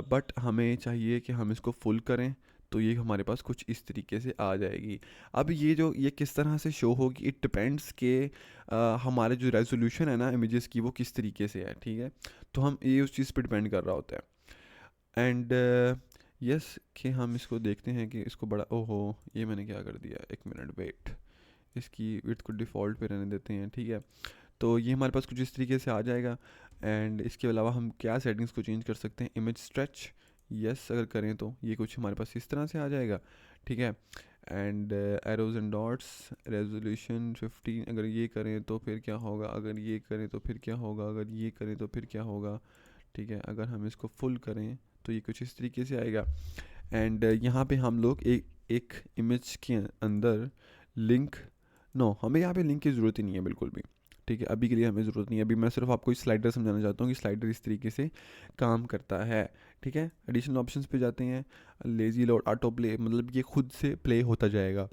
बट हमें चाहिए कि हम इसको फुल करें। तो ये हमारे पास कुछ इस तरीके से आ जाएगी। अब ये किस तरह से शो होगी, इट डिपेंड्स के हमारे जो रेजोल्यूशन है ना इमेजेस की वो किस तरीके से है। ठीक है, तो हम ये उस चीज़ पे डिपेंड कर रहा होता है। एंड यस कि हम इसको देखते हैं कि इसको बड़ा, ओहो ये मैंने क्या कर दिया, 1 मिनट वेट। इसकी विड्थ को डिफ़ॉल्ट पे रहने देते हैं। ठीक है, तो ये हमारे पास कुछ इस तरीके से आ जाएगा। एंड इसके अलावा हम क्या सेटिंग्स को चेंज कर सकते हैं, इमेज स्ट्रेच यस अगर करें तो ये कुछ हमारे पास इस तरह से आ जाएगा। ठीक है, and arrows and dots resolution 15 अगर ये करें तो फिर क्या होगा, अगर ये करें तो फिर क्या होगा, अगर ये करें तो फिर क्या होगा। ठीक है, अगर हम इसको फुल करें तो ये कुछ इस तरीके से आएगा। एंड यहाँ पे हम लोग एक इमेज के अंदर लिंक, नो हमें यहाँ पे लिंक की ज़रूरत ही नहीं है बिल्कुल भी। ठीक है, अभी के लिए हमें ज़रूरत नहीं है। अभी मैं सिर्फ आपको इस स्लाइडर समझाना चाहता हूँ कि स्लाइडर इस तरीके से काम करता है। ठीक है, एडिशनल ऑप्शंस पे जाते हैं। लेज़ी लोड ऑटो प्ले मतलब ये खुद से प्ले होता जाएगा।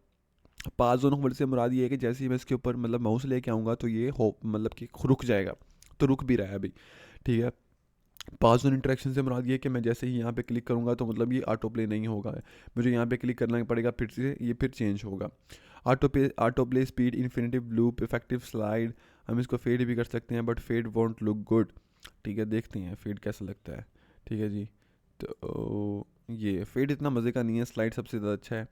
पास जोन वर्ड से मुराद ये है कि जैसे ही मैं इसके ऊपर मतलब माउस लेके आऊँगा तो ये हो मतलब कि रुक जाएगा। तो रुक भी रहा है अभी। ठीक है, पास जोन इंटरेक्शन से मुराद ये है कि मैं जैसे ही यहाँ पे क्लिक करूँगा तो मतलब ये ऑटो प्ले नहीं होगा, मुझे यहाँ पे क्लिक करना पड़ेगा, फिर से ये फिर चेंज होगा। Auto play speed infinitive loop effective slide, हम इसको फेड भी कर सकते हैं but fade won't look good. ठीक है, देखते हैं फेड कैसा लगता है। ठीक है जी, तो ये फेड इतना मज़े का नहीं है, स्लाइड सबसे ज़्यादा अच्छा है।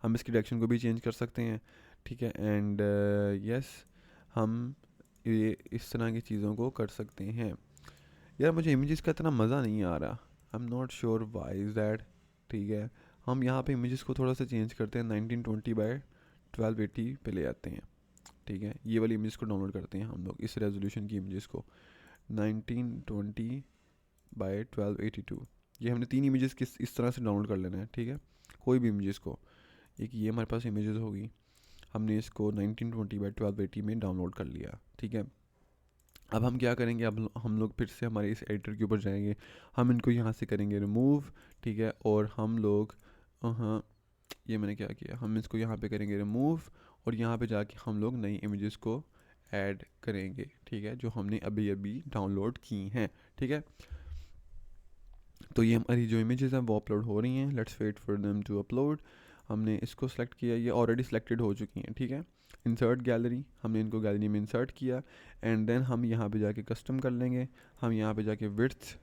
हम इसकी डायरेक्शन को भी चेंज कर सकते हैं, ठीक है। एंड यस, हम ये इस तरह की चीज़ों को कर सकते हैं। यार मुझे इमेजेस का इतना मज़ा नहीं आ रहा, आई am not sure why is that, ठीक है। हम यहाँ पे इमेजेस को थोड़ा सा चेंज करते हैं, 1920 बाय 1280 पे ले आते हैं, ठीक है। ये वाली इमेज को डाउनलोड करते हैं हम लोग, इस रेजोल्यूशन की इमेजेस को 1920 बाय 1282। ये हमने 3 इमेजेस किस इस तरह से डाउनलोड कर लेना है, ठीक है। कोई भी इमेजेस को, एक ये हमारे पास इमेजेस होगी, हमने इसको 1920 बाय 1280 में डाउनलोड कर लिया, ठीक है। अब हम क्या करेंगे, अब हम लोग फिर से हमारे इस एडिटर के ऊपर जाएंगे, हम इनको यहाँ से करेंगे रिमूव, ठीक है। और हम लोग हाँ, ये मैंने क्या किया, हम इसको यहाँ पे करेंगे रिमूव, और यहाँ पे जाके हम लोग नई इमेजेस को ऐड करेंगे, ठीक है, जो हमने अभी अभी डाउनलोड की हैं, ठीक है। तो ये हमारी जो इमेजेस हैं वो अपलोड हो रही हैं, let's wait for them to upload. हमने इसको सेलेक्ट किया, ये ऑलरेडी सिलेक्टेड हो चुकी हैं, ठीक है। इंसर्ट गैलरी, हमने इनको गैलरी में इंसर्ट किया, एंड देन हम यहाँ पे जाके कस्टम कर लेंगे। हम यहाँ पे जाके विड्थ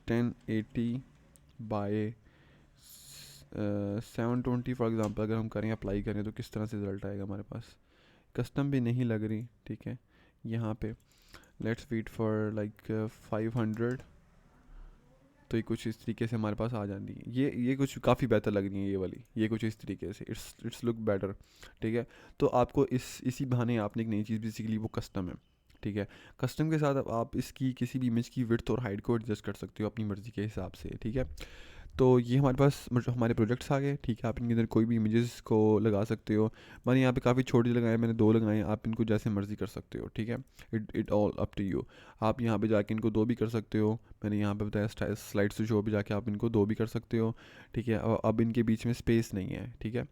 1080 बाय 720 फॉर एग्जांपल अगर हम करें, अप्लाई करें, तो किस तरह से रिजल्ट आएगा हमारे पास। कस्टम भी नहीं लग रही, ठीक है। यहाँ पे लेट्स वेट फॉर लाइक 500, तो ये कुछ इस तरीके से हमारे पास आ जाती है। ये कुछ काफ़ी बेहतर लग रही है, ये वाली, ये कुछ इस तरीके से, इट्स लुक बेटर, ठीक है। तो आपको इसी बहाने आपने एक नई चीज़ बेसिकली वो कस्टम है, ठीक है। कस्टम के साथ अब आप इसकी किसी भी इमेज की विड्थ और हाइट को एडजस्ट कर सकते हो अपनी मर्ज़ी के हिसाब से, ठीक है। तो ये हमारे पास हमारे प्रोजेक्ट्स आ गए, ठीक है। आप इनके अंदर कोई भी इमेजेस को लगा सकते हो, मैंने यहाँ पे काफ़ी छोटे लगाए, मैंने 2 लगाए, आप इनको जैसे मर्ज़ी कर सकते हो, ठीक है। It all up to you. आप यहाँ पे जाके इनको 2 भी कर सकते हो, मैंने यहाँ पे बताया स्लाइड से शो भी जाके आप इनको 2 भी कर सकते हो, ठीक है। अब इनके बीच में स्पेस नहीं है, ठीक है।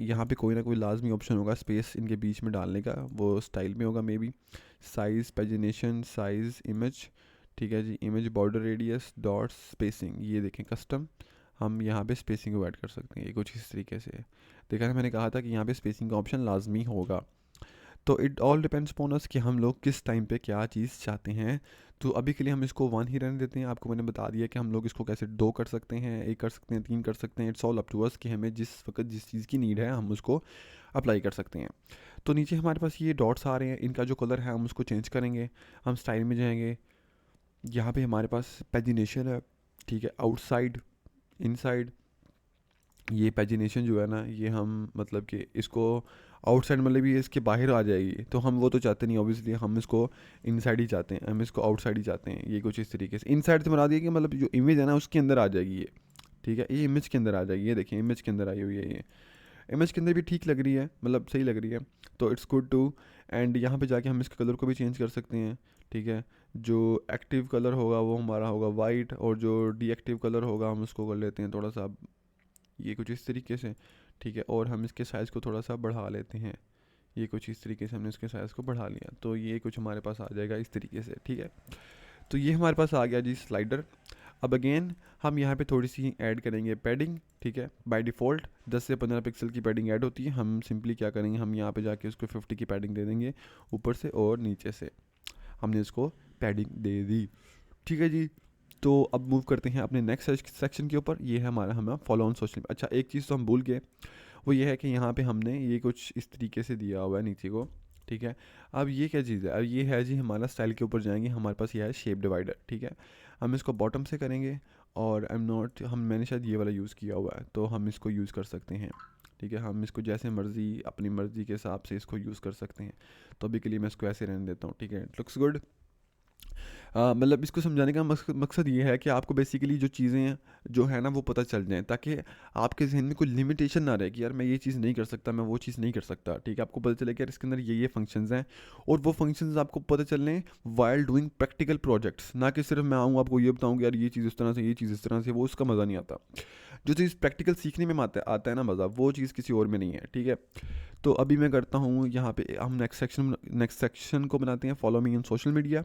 यहाँ पे कोई ना कोई लाजमी ऑप्शन होगा स्पेस इनके बीच में डालने का, वो स्टाइल में होगा maybe. Size, pagination, size, image, ठीक है जी, image border radius dot spacing, ये देखें कस्टम, हम यहाँ पे स्पेसिंग को ऐड कर सकते हैं, ये कुछ इस तरीके से। देखा ना, मैंने कहा था कि यहाँ पे स्पेसिंग का ऑप्शन लाजमी होगा। तो it all depends upon us कि हम लोग किस टाइम पे क्या चीज़ चाहते हैं। तो अभी के लिए हम इसको 1 ही रहने देते हैं। आपको मैंने बता दिया कि हम लोग इसको कैसे 2 कर सकते हैं, 1 कर सकते हैं, 3 कर सकते हैं। It's all up to us कि हमें जिस वक्त जिस चीज़ की नीड है हम उसको अप्लाई कर सकते हैं। तो नीचे हमारे पास ये डॉट्स आ रहे हैं, इनका जो कलर है हम उसको चेंज करेंगे। हम स्टाइल में जाएंगे, यहाँ पे हमारे पास पैजिनेशन है, ठीक है, आउटसाइड, इनसाइड। ये पैजिनेशन जो है ना, ये हम मतलब कि इसको आउटसाइड मतलब ये इसके बाहर आ जाएगी, तो हम वो तो चाहते नहीं ऑब्वियसली, हम इसको इनसाइड ही चाहते हैं, हम इसको आउटसाइड ही चाहते हैं। ये कुछ इस तरीके से इनसाइड से बना दिया कि मतलब जो इमेज है ना उसके अंदर आ जाएगी ये, ठीक है। ये इमेज के अंदर आ जाएगी, ये देखिए इमेज के अंदर आई हुई है, ये इमेज के अंदर भी ठीक लग रही है, मतलब सही लग रही है। तो इट्स गुड टू। एंड यहाँ पे जाके हम इसके कलर को भी चेंज कर सकते हैं, ठीक है। जो एक्टिव कलर होगा वो हमारा होगा वाइट, और जो डीएक्टिव कलर होगा हम उसको कर लेते हैं थोड़ा सा, ये कुछ इस तरीके से, ठीक है। और हम इसके साइज़ को थोड़ा सा बढ़ा लेते हैं, ये कुछ इस तरीके से हमने इसके साइज़ को बढ़ा लिया, तो ये कुछ हमारे पास आ जाएगा इस तरीके से, ठीक है। तो ये हमारे पास आ गया जी स्लाइडर। अब अगेन हम यहाँ पे थोड़ी सी ऐड करेंगे पैडिंग, ठीक है। बाय डिफ़ॉल्ट 10 से 15 पिक्सल की पैडिंग ऐड होती है। हम सिंपली क्या करेंगे, हम यहाँ पे जाके उसको 50 की पैडिंग दे देंगे, ऊपर से और नीचे से हमने इसको पैडिंग दे दी, ठीक है जी। तो अब मूव करते हैं अपने नेक्स्ट सेक्शन के ऊपर। ये है हमारा फॉलो ऑन सोशल। अच्छा, एक चीज़ तो हम भूल गए, वो ये है कि यहाँ पे हमने ये कुछ इस तरीके से दिया हुआ है नीचे को, ठीक है। अब ये क्या चीज़ है, अब ये है जी हमारा स्टाइल के ऊपर जाएंगे, हमारे पास ये है शेप डिवाइडर, ठीक है। हम इसको बॉटम से करेंगे, और आई एम नॉट, मैंने शायद ये वाला यूज़ किया हुआ है, तो हम इसको यूज़ कर सकते हैं, ठीक है। हम इसको जैसे मर्ज़ी अपनी मर्ज़ी के हिसाब से इसको यूज़ कर सकते हैं। तो अभी के लिए मैं इसको ऐसे रहने देता हूँ, ठीक है। It looks good. मतलब इसको समझाने का मकसद ये है कि आपको बेसिकली जो चीज़ें जो है ना वो पता चल जाएँ, ताकि आपके जहन में कोई लिमिटेशन ना रहे कि यार मैं ये चीज़ नहीं कर सकता, मैं वो चीज़ नहीं कर सकता, ठीक है। आपको पता चले कि यार इसके अंदर ये फंक्शंस हैं, और वो फंक्शंस आपको पता चलने वाइल डूइंग प्रैक्टिकल प्रोजेक्ट्स, ना कि सिर्फ मैं आऊँ आपको ये बताऊँ कि यार ये चीज़ इस तरह से, ये चीज़ इस तरह से, वो उसका मज़ा नहीं आता। जो चीज़ प्रैक्टिकल सीखने में आता है ना मज़ा, वो चीज़ किसी और में नहीं है, ठीक है। तो अभी मैं करता हूँ यहाँ पे, हम नेक्स्ट सेक्शन को बनाते हैं follow me on social media,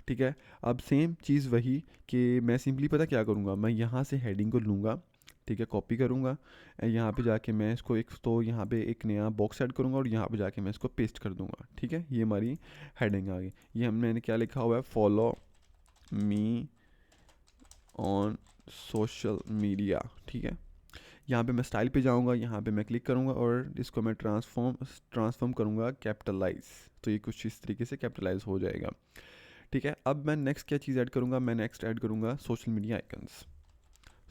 ठीक है। अब सेम चीज़ वही कि मैं सिंपली पता क्या करूँगा, मैं यहाँ से हेडिंग को लूँगा, ठीक है, कॉपी करूँगा, यहाँ पे जाके मैं इसको एक तो यहाँ पे एक नया बॉक्स ऐड करूँगा, और यहाँ पे जाके मैं इसको पेस्ट कर दूँगा, ठीक है। ये हमारी हेडिंग आ गई। ये मैंने क्या लिखा हुआ है, follow me on social media, ठीक है। यहाँ पे मैं स्टाइल पे जाऊँगा, यहाँ पे मैं क्लिक करूँगा और इसको मैं ट्रांसफॉर्म करूँगा कैपिटलाइज, तो ये कुछ इस तरीके से कैपिटलाइज हो जाएगा, ठीक है। अब मैं नेक्स्ट क्या चीज़ ऐड करूँगा, मैं नेक्स्ट ऐड करूँगा social media icons,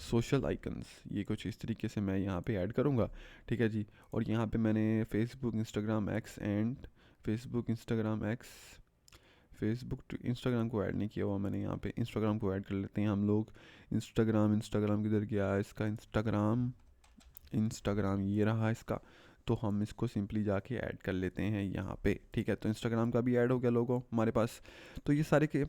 social icons, ये कुछ इस तरीके से मैं यहाँ पे ऐड करूँगा, ठीक है जी। और यहाँ पे मैंने Facebook Instagram x and Facebook Instagram x Facebook Instagram को ऐड नहीं किया हुआ मैंने, यहाँ पे इंस्टाग्राम को ऐड कर लेते हैं हम लोग। इंस्टाग्राम किधर गया इसका, इंस्टाग्राम ये रहा इसका, तो हम इसको सिंपली जाके ऐड कर लेते हैं यहाँ पे, ठीक है। तो इंस्टाग्राम का भी ऐड हो गया लोगो हमारे पास। तो ये सारे के,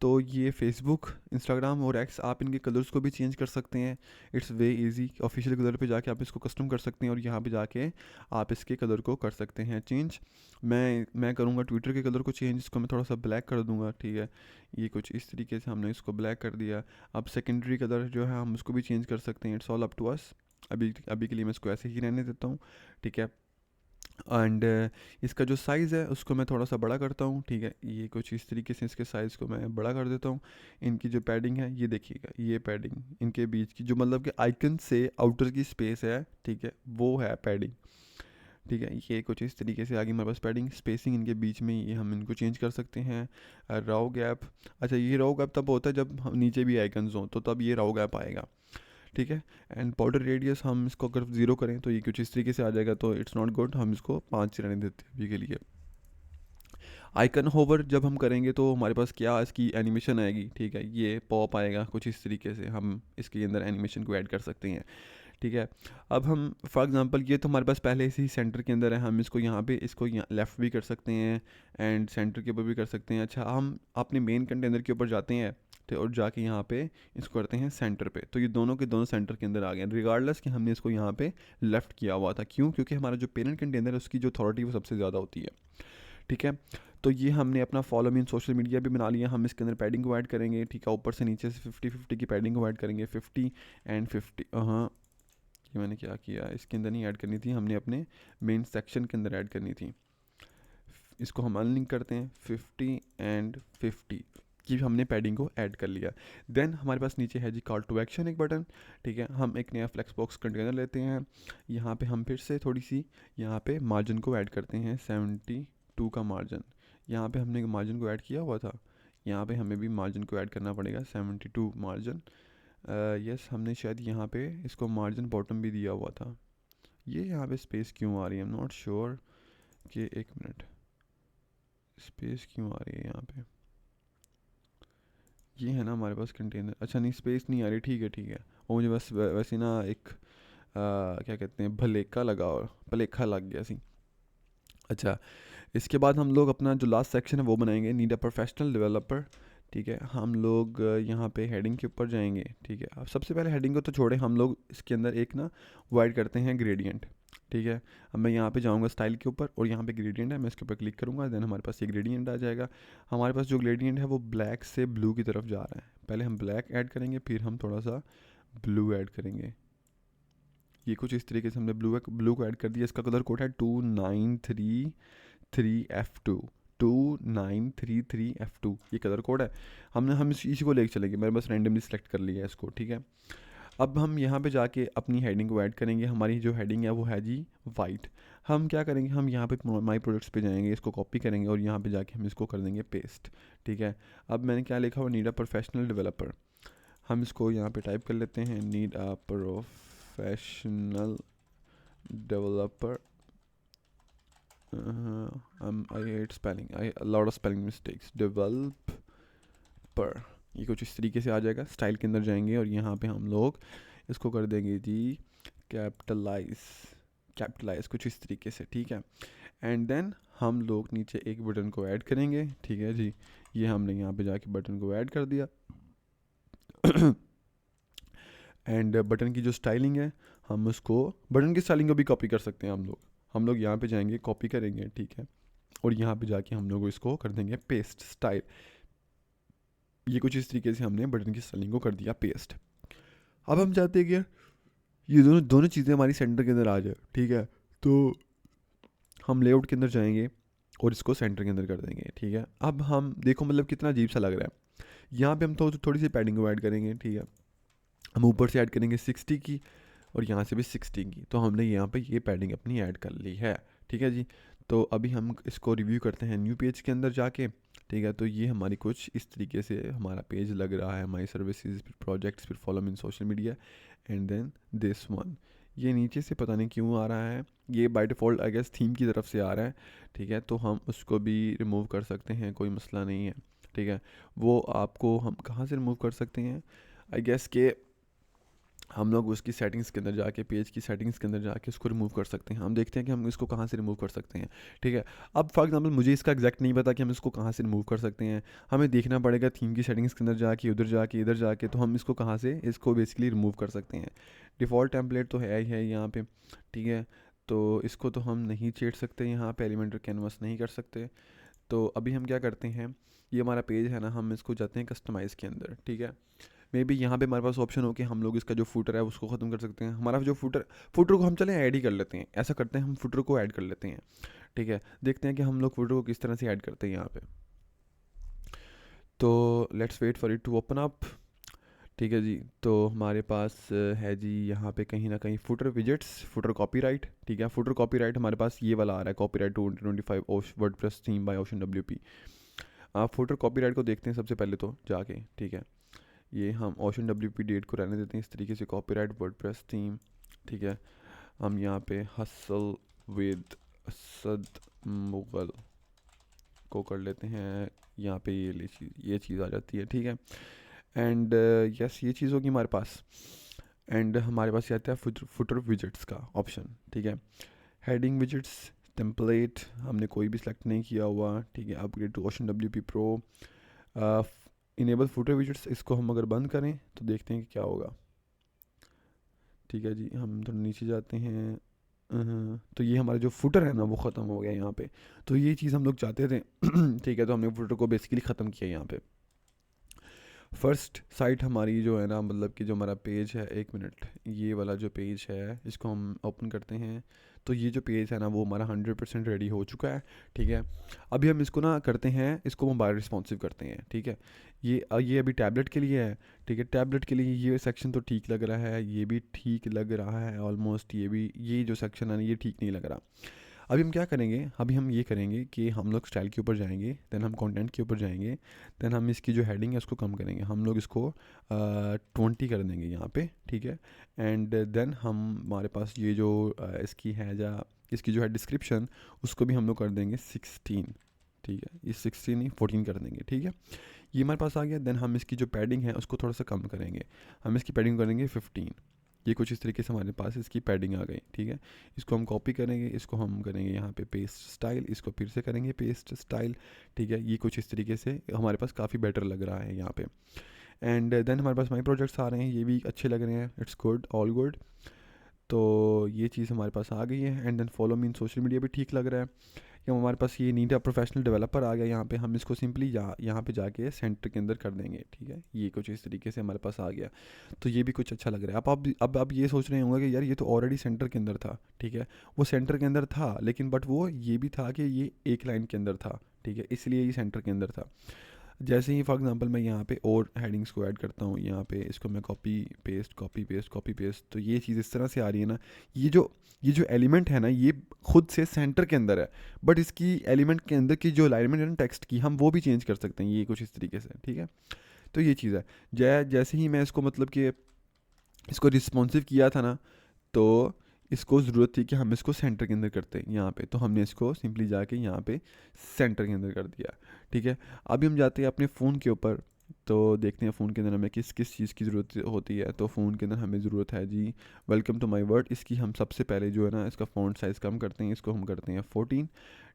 तो ये फेसबुक, इंस्टाग्राम और एक्स, आप इनके कलर्स को भी चेंज कर सकते हैं। It's way easy, official colour पे जाके आप इसको कस्टम कर सकते हैं और यहाँ पे जाके आप इसके कलर को कर सकते हैं चेंज। मैं करूँगा ट्विटर के कलर को चेंज, इसको मैं थोड़ा सा ब्लैक कर दूँगा, ठीक है। ये कुछ इस तरीके से हमने इसको ब्लैक कर दिया। अब सेकेंडरी कलर जो है हम उसको भी चेंज कर सकते हैं, it's all up to us. अभी के लिए मैं इसको ऐसे ही रहने देता हूँ, ठीक है। एंड इसका जो साइज़ है उसको मैं थोड़ा सा बड़ा करता हूँ, ठीक है। ये कुछ इस तरीके से इसके साइज़ को मैं बड़ा कर देता हूँ। इनकी जो पैडिंग है ये देखिएगा, ये पैडिंग इनके बीच की जो मतलब कि आइकन से आउटर की स्पेस है, ठीक है, वो है पैडिंग, ठीक है। ये कुछ इस तरीके से आगे हमारे पास पैडिंग, स्पेसिंग इनके बीच में ये हम इनको चेंज कर सकते हैं। राव गैप, अच्छा ये राव गैप तब होता है जब नीचे भी आइकन्स हों, तो तब ये राव गैप आएगा, ठीक है। एंड बॉर्डर रेडियस हम इसको अगर 0 करें तो ये कुछ इस तरीके से आ जाएगा, तो इट्स नॉट गुड, हम इसको 5 रहने देते हैं अभी के लिए। आइकन होवर जब हम करेंगे तो हमारे पास क्या इसकी एनिमेशन आएगी, ठीक है, ये पॉप आएगा कुछ इस तरीके से, हम इसके अंदर एनिमेशन को ऐड कर सकते हैं, ठीक है। अब हम फॉर एग्जांपल ये तो हमारे पास पहले से ही सेंटर के अंदर है, हम इसको यहाँ पे इसको यहाँ लेफ़्ट भी कर सकते हैं एंड सेंटर के ऊपर भी कर सकते हैं। अच्छा हम अपने मेन कंटेनर के ऊपर जाते हैं तो और जाके यहाँ पे इसको करते हैं सेंटर पे, तो ये दोनों के दोनों सेंटर के अंदर आ गए, रिगार्डलेस कि हमने इसको यहाँ पे लेफ़्ट किया हुआ था। क्यों? क्योंकि हमारा जो पेरेंट कंटेनर है उसकी जो अथॉरिटी वो सबसे ज़्यादा होती है, ठीक है। तो ये हमने अपना follow me in social media भी बना लिया। हम इसके अंदर पैडिंग को ऐड करेंगे, ठीक है, ऊपर से नीचे से 50-50 की पैडिंग को ऐड करेंगे, 50 एंड 50। हाँ ये मैंने क्या किया, इसके अंदर नहीं ऐड करनी थी, हमने अपने मेन सेक्शन के अंदर ऐड करनी थी। इसको हम अनलिंक करते हैं, 50 एंड 50 की हमने पैडिंग को ऐड कर लिया। देन हमारे पास नीचे है जी कॉल टू एक्शन एक बटन, ठीक है। हम एक नया फ्लेक्स बॉक्स कंटेनर लेते हैं, यहाँ पे हम फिर से थोड़ी सी यहाँ पे मार्जिन को ऐड करते हैं, 72 का मार्जिन, यहाँ पे हमने मार्जिन को ऐड किया हुआ था, यहाँ पे हमें भी मार्जिन को ऐड करना पड़ेगा, 72 मार्जिन। यस हमने शायद यहाँ पे इसको मार्जिन बॉटम भी दिया हुआ था। ये यहाँ पे स्पेस क्यों आ रही है, आई एम नॉट श्योर कि, एक मिनट, स्पेस क्यों आ रही है यहाँ पे, ये है ना हमारे पास कंटेनर, अच्छा नहीं स्पेस नहीं आ रही, ठीक है ठीक है। और मुझे बस वैसे ना एक क्या कहते हैं भलेखा लग गया सी। अच्छा इसके बाद हम लोग अपना जो लास्ट सेक्शन है वो बनाएंगे, नीड अ प्रोफेशनल डेवलपर, ठीक है। हम लोग यहाँ पे हेडिंग के ऊपर जाएंगे, ठीक है। अब सबसे पहले हेडिंग को तो छोड़े, हम लोग इसके अंदर एक ना वो ऐड करते हैं ग्रेडियंट, ठीक है। अब मैं यहाँ पे जाऊँगा स्टाइल के ऊपर और यहाँ पे ग्रेडियंट है, मैं इसके ऊपर क्लिक करूँगा, देन हमारे पास ये ग्रेडियंट आ जाएगा। हमारे पास जो ग्रेडियंट है वो ब्लैक से ब्लू की तरफ जा रहा है, पहले हम ब्लैक ऐड करेंगे फिर हम थोड़ा सा ब्लू ऐड करेंगे। ये कुछ इस तरीके से हमने ब्लू को ऐड कर दिया। इसका कलर कोड है 2933F2, 2933F2 ये कलर कोड है। हम इसी को लेके चलेंगे, मैंने बस रैंडमली सेलेक्ट कर लिया है इसको, ठीक है। अब हम यहाँ पे जाके अपनी हेडिंग को ऐड करेंगे। हमारी जो हेडिंग है वो है जी वाइट। हम क्या करेंगे, हम यहाँ पे माई प्रोडक्ट्स पे जाएंगे, इसको कॉपी करेंगे और यहाँ पे जाके हम इसको कर देंगे पेस्ट, ठीक है। अब मैंने क्या लिखा हुआ, नीड अ प्रोफेशनल डेवलपर, हम इसको यहाँ पे टाइप कर लेते हैं, need a professional developer. I hate spelling, a lot of spelling mistakes, developer, ये कुछ इस तरीके से आ जाएगा। स्टाइल के अंदर जाएंगे और यहाँ पे हम लोग इसको कर देंगे जी कैपिटलाइज कुछ इस तरीके से, ठीक है। एंड देन हम लोग नीचे एक बटन को ऐड करेंगे, ठीक है जी। ये हमने यहाँ पे जाके बटन को ऐड कर दिया। एंड बटन की जो स्टाइलिंग है, हम उसको बटन की स्टाइलिंग को भी कॉपी कर सकते हैं। हम लोग यहाँ पे जाएंगे, कॉपी करेंगे, ठीक है, और यहाँ पे जाके हम लोग इसको कर देंगे पेस्ट स्टाइल। ये कुछ इस तरीके से हमने बटन की स्टाइलिंग को कर दिया पेस्ट। अब हम चाहते हैं कि ये दोनों चीज़ें हमारी सेंटर के अंदर आ जाए, ठीक है। तो हम लेआउट के अंदर जाएंगे और इसको सेंटर के अंदर कर देंगे, ठीक है। अब हम देखो मतलब कितना अजीब सा लग रहा है। यहाँ पे हम थोड़ी सी पैडिंग को ऐड करेंगे, ठीक है। हम ऊपर से ऐड करेंगे 60 की और यहाँ से भी 60 की, तो हमने यहाँ पे ये पैडिंग अपनी ऐड कर ली है। ठीक है जी। तो अभी हम इसको रिव्यू करते हैं न्यू पेज के अंदर जाके। ठीक है, तो ये हमारी कुछ इस तरीके से हमारा पेज लग रहा है, माई सर्विसेज, फिर प्रोजेक्ट्स, फिर follow me in social media and then this one. ये नीचे से पता नहीं क्यों आ रहा है, ये by default I guess theme की तरफ से आ रहा है। ठीक है, तो हम उसको भी रिमूव कर सकते हैं, कोई मसला नहीं है। ठीक है, वो आपको हम कहाँ से रिमूव कर सकते हैं, आई गेस के हम लोग उसकी सेटिंग्स के अंदर जाके, पेज की सेटिंग्स के अंदर जाके उसको रिमूव कर सकते हैं। हम देखते हैं कि हम इसको कहाँ से रिमूव कर सकते हैं। ठीक है, अब फॉर एग्जांपल मुझे इसका एग्जैक्ट नहीं पता कि हम इसको कहाँ से रिमूव कर सकते हैं। हमें देखना पड़ेगा थीम की सेटिंग्स के अंदर जाके, उधर जाके, इधर जाके, तो हम इसको कहाँ से इसको बेसिकली रिमूव कर सकते हैं। डिफ़ॉल्ट टेम्पलेट तो है ही है यहाँ पे। ठीक है, तो इसको तो हम नहीं छेड़ सकते, यहाँ पे एलिमेंटर कैनवास नहीं कर सकते। तो अभी हम क्या करते हैं, ये हमारा पेज है ना, हम इसको जाते हैं कस्टमाइज़ के अंदर। ठीक है, मे बी यहाँ पे हमारे पास ऑप्शन हो कि हम लोग इसका जो फूटर है उसको ख़त्म कर सकते हैं। हमारा जो फूटर फूटर को हम चले ऐड ही कर लेते हैं, ऐसा करते हैं हम फूटर को ऐड कर लेते हैं। ठीक है, देखते हैं कि हम लोग फूटर को किस तरह से ऐड करते हैं यहाँ पे। तो let's wait for it to open up. ठीक है जी, तो हमारे पास है जी यहाँ पे कहीं ना कहीं फुटर विजेट्स, फुटर कॉपीराइट। ठीक है, फुटर कॉपीराइट हमारे पास ये वाला आ रहा है, copyright 2025 WordPress theme by Ocean WP। आप फुटर कॉपीराइट को देखते हैं सबसे पहले तो जाके। ठीक है, ये हम ओशन WP डेट को रहने देते हैं इस तरीके से, कॉपीराइट वर्डप्रेस थीम। ठीक है, हम यहाँ पे हसल विद असद मुगल को कर लेते हैं, यहाँ पे ये चीज़ आ जाती है। ठीक है, एंड यस ये चीज़ होगी हमारे पास। एंड हमारे पास ये आता है फुटर विजेट्स का ऑप्शन। ठीक है, हेडिंग विजेट्स, टेम्पलेट हमने कोई भी सिलेक्ट नहीं किया हुआ। ठीक है, upgrade to Ocean WP pro, enable footer widgets, इसको हम अगर बंद करें तो देखते हैं कि क्या होगा। ठीक है जी, हम थोड़ा नीचे जाते हैं। तो ये हमारा जो फुटर है ना वो ख़त्म हो गया यहाँ पे। तो ये चीज़ हम लोग चाहते थे। ठीक है, तो हमने फुटर को बेसिकली ख़त्म किया यहाँ पे। फर्स्ट साइट हमारी जो है ना, मतलब कि जो हमारा पेज है, एक मिनट, ये वाला जो पेज है इसको हम ओपन करते हैं। तो ये जो पेज है ना वो हमारा 100% रेडी हो चुका है। ठीक है, अभी हम इसको ना करते हैं, इसको मोबाइल रिस्पॉन्सिव करते हैं। ठीक है, ये अभी टैबलेट के लिए है। ठीक है, टैबलेट के लिए ये सेक्शन तो ठीक लग रहा है, ये भी ठीक लग रहा है ऑलमोस्ट, ये जो सेक्शन है ना ये ठीक नहीं लग रहा। अभी हम क्या करेंगे, अभी हम ये करेंगे कि हम लोग स्टाइल के ऊपर जाएंगे, देन हम कंटेंट के ऊपर जाएंगे, देन हम इसकी जो हेडिंग है उसको कम करेंगे, हम लोग इसको 20 कर देंगे यहाँ पे। ठीक है, एंड देन हम हमारे पास ये जो इसकी है इसकी जो है डिस्क्रिप्शन, उसको भी हम लोग कर देंगे 16। ठीक है, ये 16 नहीं 14 कर देंगे। ठीक है, ये हमारे पास आ गया। देन हम इसकी जो पैडिंग है उसको थोड़ा सा कम करेंगे, हम इसकी पैडिंग करेंगे 15। ये कुछ इस तरीके से हमारे पास इसकी पैडिंग आ गई। ठीक है, इसको हम कॉपी करेंगे, इसको हम करेंगे यहाँ पे पेस्ट स्टाइल, इसको फिर से करेंगे पेस्ट स्टाइल। ठीक है, ये कुछ इस तरीके से हमारे पास काफ़ी बेटर लग रहा है यहाँ पे। एंड देन हमारे पास माई प्रोजेक्ट्स आ रहे हैं, ये भी अच्छे लग रहे हैं, इट्स गुड, ऑल गुड। तो ये चीज़ हमारे पास आ गई है। And then follow me in social media भी ठीक लग रहा है। कि हमारे पास ये नीड अ प्रोफेशनल डेवलपर आ गया यहाँ पे, हम इसको सिंपली यहाँ पे जाके सेंटर के अंदर कर देंगे। ठीक है, ये कुछ इस तरीके से हमारे पास आ गया। तो ये भी कुछ अच्छा लग रहा है। अब आप ये सोच रहे होंगे कि यार ये तो ऑलरेडी सेंटर के अंदर था। ठीक है, वो सेंटर के अंदर था, लेकिन बट वो ये भी था कि ये एक लाइन के अंदर था। ठीक है, इसलिए ये सेंटर के अंदर था। जैसे ही फॉर एग्जांपल मैं यहाँ पे और हेडिंग्स को ऐड करता हूँ, यहाँ पे इसको मैं कॉपी पेस्ट, तो ये चीज़ इस तरह से आ रही है ना। ये जो एलिमेंट है ना ये खुद से सेंटर के अंदर है, बट इसकी एलिमेंट के अंदर की जो अलाइनमेंट है ना टेक्स्ट की, हम वो भी चेंज कर सकते हैं, ये कुछ इस तरीके से। ठीक है, तो ये चीज़ है। जैसे ही मैं इसको मतलब कि इसको रिस्पॉन्सिव किया था ना, तो इसको ज़रूरत थी कि हम इसको सेंटर के अंदर करते हैं यहाँ पे, तो हमने इसको सिंपली जाके यहाँ पे सेंटर के अंदर कर दिया। ठीक है, अभी हम जाते हैं अपने फ़ोन के ऊपर, तो देखते हैं फ़ोन के अंदर हमें किस किस चीज़ की ज़रूरत होती है। तो फ़ोन के अंदर हमें ज़रूरत है जी वेलकम टू माय वर्ड, इसकी हम सबसे पहले जो है ना इसका फ़ॉन्ट साइज़ कम करते हैं, इसको हम करते हैं 14।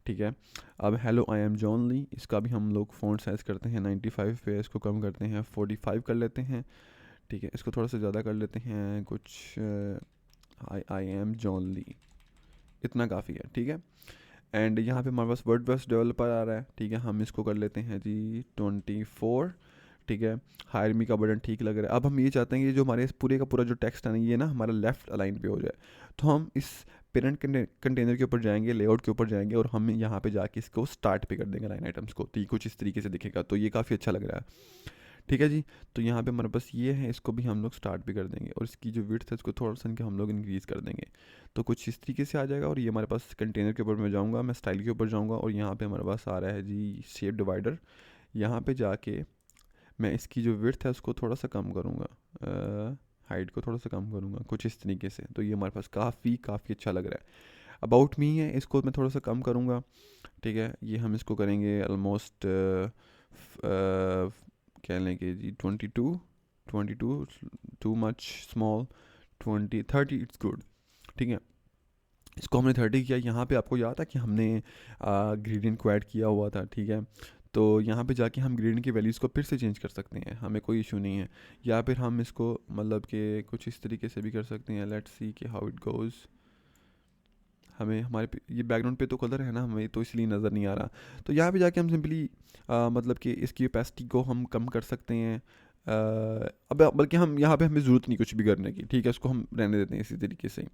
ठीक है, अब hello I am John Lee, इसका भी हम लोग फ़ॉन्ट साइज़ करते हैं 95 पे, इसको कम करते हैं 45 कर लेते हैं। ठीक है, इसको थोड़ा सा ज़्यादा कर लेते हैं, कुछ आई एम जॉन ली, इतना काफ़ी है। ठीक है, एंड यहाँ पे हमारे पास वर्डप्रेस डेवलपर आ रहा है। ठीक है, हम इसको कर लेते हैं जी 24। ठीक है, हायर मी का बटन ठीक लग रहा है। अब हम ये चाहते हैं कि जो हमारे इस पूरे का पूरा जो टेक्स्ट है ना ये ना हमारा लेफ़्ट अलाइन पे हो जाए, तो हम इस पेरेंट कंटेनर के ऊपर जाएंगे, लेआउट के ऊपर जाएंगे, और हम यहाँ पे जाके इसको स्टार्ट पे कर देंगे लाइन आइटम्स को, तो ये कुछ इस तरीके से दिखेगा। तो ये काफ़ी अच्छा लग रहा है। ठीक है जी। तो यहाँ पे हमारे पास ये है, इसको भी हम लोग स्टार्ट भी कर देंगे और इसकी जो विड्थ है इसको थोड़ा सा इनके हम लोग इंक्रीज़ कर देंगे। तो कुछ इस तरीके से आ जाएगा। और ये हमारे पास कंटेनर के ऊपर मैं जाऊँगा, मैं स्टाइल के ऊपर जाऊँगा और यहाँ पे हमारे पास आ रहा है जी शेप डिवाइडर। यहाँ पे जाके मैं इसकी जो विड्थ है उसको थोड़ा सा कम करूँगा, हाइट को थोड़ा सा कम करूँगा कुछ इस तरीके से। तो ये हमारे पास काफ़ी अच्छा लग रहा है। अबाउट मी है, इसको मैं थोड़ा सा कम करूँगा। ठीक है, ये हम इसको करेंगे ऑलमोस्ट कह लें कि जी 22 too much small, 30 it's good. ठीक है, इसको हमने 30 किया। यहाँ पे आपको याद था कि हमने ग्रेडियंट को ऐड किया हुआ था। ठीक है, तो यहाँ पे जाके हम ग्रेडियंट की वैल्यूज़ को फिर से चेंज कर सकते हैं, हमें कोई इशू नहीं है। या फिर हम इसको मतलब कि कुछ इस तरीके से भी कर सकते हैं। लेट्स सी कि हाउ इट गोज़। हमें ये बैकग्राउंड पे तो कलर है ना, हमें तो इसलिए नज़र नहीं आ रहा। तो यहाँ पे जाके हम सिंपली मतलब कि इसकी ओपेसिटी को हम कम कर सकते हैं। अब बल्कि हम यहाँ पे हमें ज़रूरत नहीं कुछ भी करने की। ठीक है, इसको हम रहने देते हैं इसी तरीके से।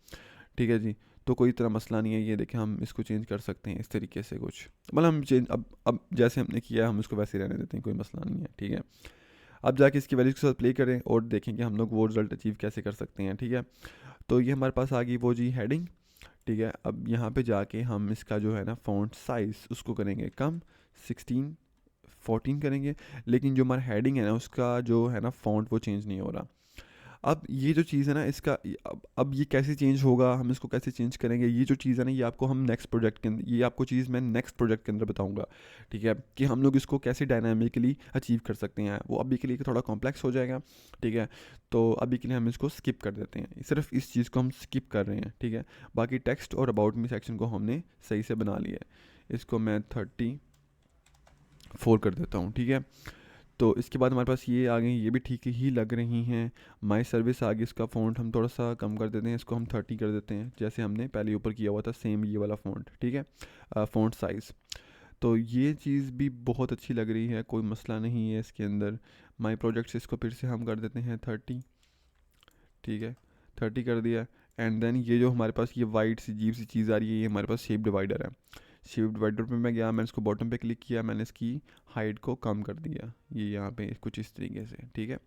ठीक है जी, तो कोई इतना मसला नहीं है। ये देखें, हम इसको चेंज कर सकते हैं इस तरीके से कुछ, मतलब हम चेंज अब जैसे हमने किया हम इसको वैसे ही रहने देते हैं, कोई मसला नहीं है। ठीक है, अब जाके इसकी वैल्यूज़ के साथ प्ले करें और देखें कि हम लोग वो रिज़ल्ट अचीव कैसे कर सकते हैं। ठीक है, तो ये हमारे पास आ गई वो जी हेडिंग। ठीक है, अब यहाँ पे जाके हम इसका जो है ना फ़ॉन्ट साइज़ उसको करेंगे कम, 16 14 करेंगे। लेकिन जो हमारा हेडिंग है ना उसका जो है ना फ़ॉन्ट वो चेंज नहीं हो रहा। अब ये जो चीज़ है ना इसका अब ये कैसे चेंज होगा, हम इसको कैसे चेंज करेंगे, ये जो चीज़ है ना ये आपको हम नेक्स्ट प्रोजेक्ट के अंदर, ये आपको चीज़ मैं नेक्स्ट प्रोजेक्ट के अंदर बताऊंगा। ठीक है, कि हम लोग इसको कैसे डायनामिकली अचीव कर सकते हैं। वो अभी के लिए थोड़ा कॉम्प्लेक्स हो जाएगा। ठीक है, तो अभी के लिए हम इसको स्किप कर देते हैं, सिर्फ इस चीज़ को हम स्किप कर रहे हैं। ठीक है, बाकी टेक्स्ट और अबाउट मी सेक्शन को हमने सही से बना लिया है। इसको मैं 34 कर देता हूँ। ठीक है, तो इसके बाद हमारे पास ये आ गई, ये भी ठीक ही लग रही हैं। माई सर्विस आ गई, इसका फ़ॉन्ट हम थोड़ा सा कम कर देते हैं, इसको हम 30 कर देते हैं जैसे हमने पहले ऊपर किया हुआ था, सेम ये वाला फ़ॉन्ट। ठीक है, फ़ॉन्ट साइज़। तो ये चीज़ भी बहुत अच्छी लग रही है, कोई मसला नहीं है इसके अंदर। माई प्रोजेक्ट्स इसको फिर से हम कर देते हैं 30। ठीक है, 30 कर दिया। एंड देन ये जो हमारे पास ये वाइट सी अजीब सी चीज़ आ रही है, ये हमारे पास शेप डिवाइडर है। शेप डिवाइडर पे मैं गया, मैंने इसको बॉटम पे क्लिक किया, मैंने इसकी हाइट को कम कर दिया, ये यहाँ पे कुछ इस तरीके से। ठीक है,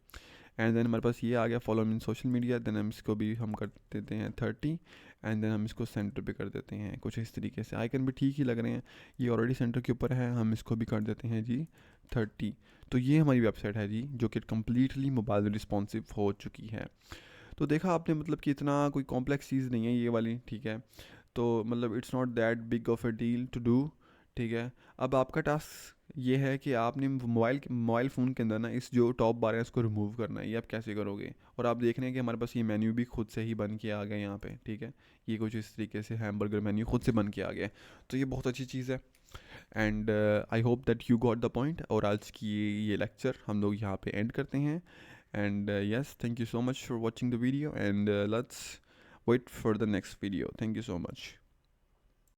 एंड देन हमारे पास ये आ गया follow me in social media. Then हम इसको भी हम कर देते हैं 30। एंड देन हम इसको सेंटर पे कर देते हैं कुछ इस तरीके से। आइकन भी ठीक ही लग रहे हैं, ये ऑलरेडी सेंटर के ऊपर है, हम इसको भी कर देते हैं जी 30। तो ये हमारी वेबसाइट है जी, जो कि कम्प्लीटली मोबाइल रिस्पॉन्सिव हो चुकी है। तो देखा आपने, मतलब कि इतना कोई कॉम्प्लेक्स चीज़ नहीं है ये वाली। ठीक है, तो मतलब it's not that big of a deal to do. ठीक है, अब आपका टास्क ये है कि आपने मोबाइल फ़ोन के अंदर ना इस जो टॉप बार है इसको रिमूव करना है। ये आप कैसे करोगे, और आप देख रहे हैं कि हमारे पास ये मेन्यू भी खुद से ही बन के आ गया यहाँ पे। ठीक है, ये कुछ इस तरीके से हैमबर्गर मेन्यू खुद से बन के आ गया। तो ये बहुत अच्छी चीज़ है। And I hope that you got the point. और आज की ये लेक्चर हम लोग यहाँ पे एंड करते हैं। And yes, thank you so much for watching the video, and let's wait for the next video. Thank you so much.